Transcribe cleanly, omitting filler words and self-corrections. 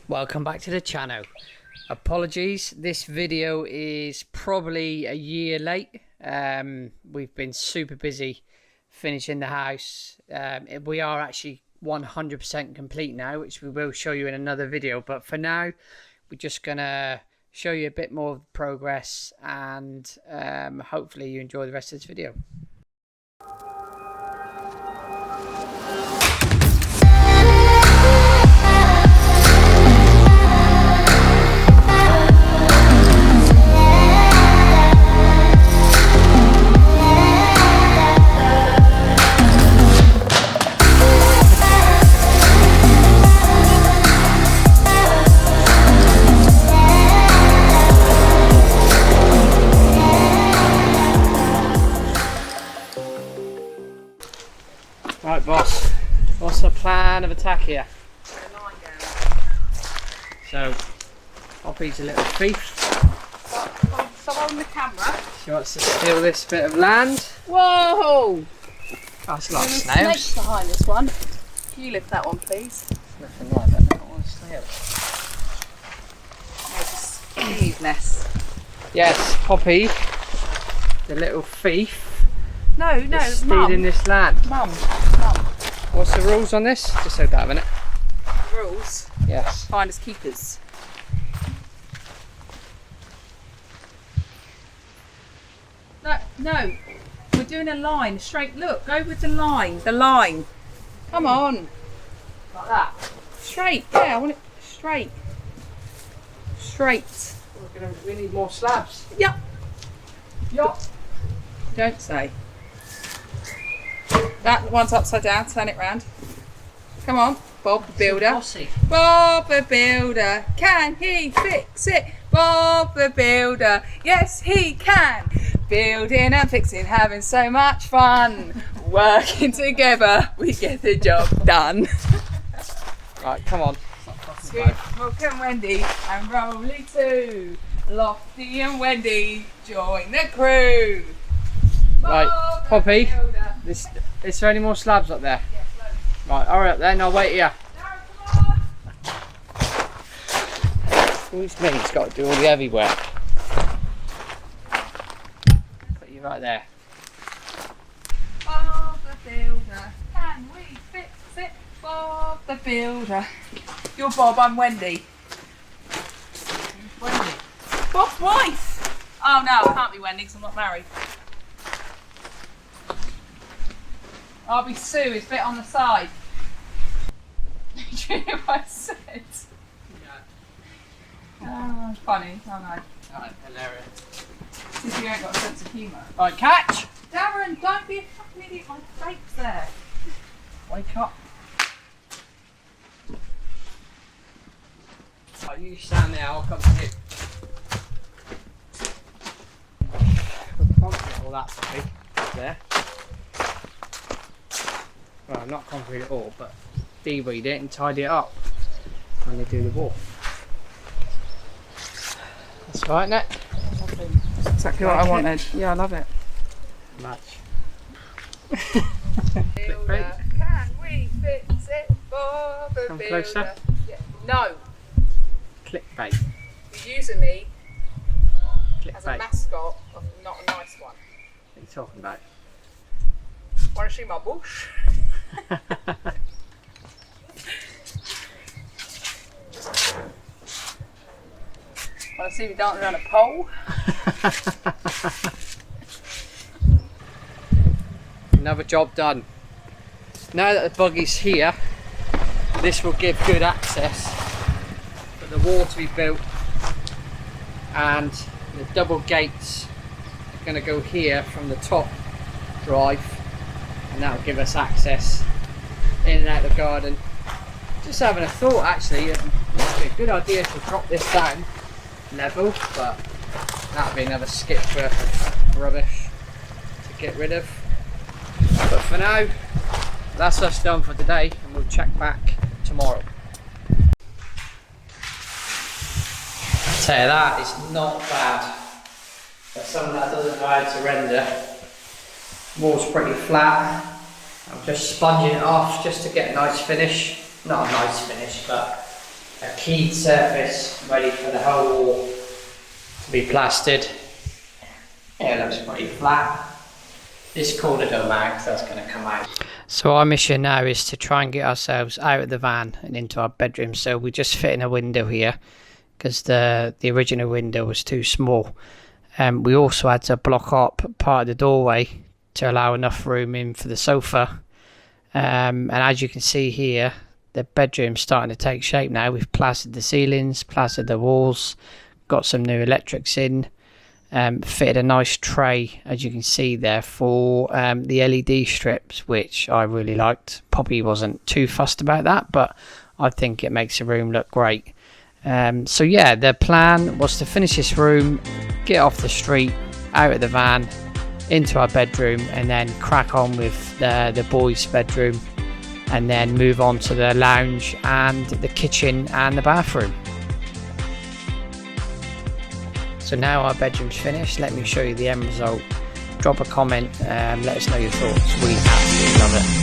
Welcome back to the channel. Apologies, this video is probably a year late. We've been super busy finishing the house. We are actually 100% complete now, which we will show you in another video, but for now we're just gonna show you a bit more of the progress, and hopefully you enjoy the rest of this video. Right, boss, what's the plan of attack here? So, Poppy's a little thief. Stop holding the camera. She wants to steal this bit of land. Whoa! That's a lot of There's snails. snakes behind this one. Can you lift that one, please? Nothing there, but not all snails. No, just leave nest. Yes, Poppy, the little thief, No, is stealing this land. Mum. What's the rules on this? Just hold that a minute. Rules. Yes. Find us keepers. No. We're doing a line. Straight. Look, go with the line. The line. Come on. Like that. Straight. Yeah, I want it straight. Straight. We need more slabs. Yep. Yup. Don't say. That one's upside down. Turn it round. Come on, Bob the Builder. Bossy. Bob the Builder, can he fix it? Bob the Builder, yes he can. Building and fixing, having so much fun. Working together, we get the job done. Right, come on. Sweet Hook and Wendy and Rolly too. Lofty and Wendy, join the crew. Right, Bob the Poppy. Builder. Is there any more slabs up there? Yes, loads. Right, alright then, I'll wait here. Darren, come on. Who's me? He's got to do all the heavy work. Put you right there. Bob the Builder, can we fix it? Bob the Builder. You're Bob, I'm Wendy. Wendy. Bob's wife! Oh no, I can't be Wendy because I'm not married. I'll be Sue, it's a bit on the side. Do you hear what I said? Oh, funny, oh no. Alright, hilarious. Since you ain't got a sense of humour. Right, catch! Darren, don't be a fucking idiot, my fake's there. Wake up. Right, you stand there, I'll come to you. All that big there. Well, not concrete at all, but deweed it and tidy it up when they do the wall. That's right, Nick. That's exactly what I wanted. Yeah, I love it. Much. Builder, can we fix it? Bob the Come Builder. closer. Yeah. No, Clickbait. you're using me as a Clickbait. mascot of not a nice one. What are you talking about? Want to see my bush? Want to see me dancing around a pole? Another job done. Now that the buggy's here, this will give good access for the wall to be built, and the double gates are going to go here from the top drive, and that will give us access in and out of the garden. Just having a thought, actually, it would be a good idea to drop this down level, but that would be another skip worth of rubbish to get rid of. But for now, that's us done for today, and we'll check back tomorrow. I tell you, that is not bad. For someone that doesn't know how to render, wall's pretty flat. I'm just sponging it off just to get a nice finish. Not a nice finish, but a keyed surface ready for the whole wall to be plastered. Yeah, it looks pretty flat. This corner don't matter because that's going to come out. So our mission now is to try and get ourselves out of the van and into our bedroom. So we just fit in a window here because the original window was too small. We also had to block up part of the doorway to allow enough room in for the sofa. And as you can see here, the bedroom's starting to take shape now. We've plastered the ceilings, plastered the walls, got some new electrics in. Fitted a nice tray, as you can see there, for the LED strips, which I really liked. Poppy wasn't too fussed about that, but I think it makes the room look great. So yeah, the plan was to finish this room, get off the street, out of the van, into our bedroom, and then crack on with the boys' bedroom, and then move on to the lounge and the kitchen and the bathroom. So now our bedroom's finished. Let me show you the end result. Drop a comment, let us know your thoughts. We absolutely love it.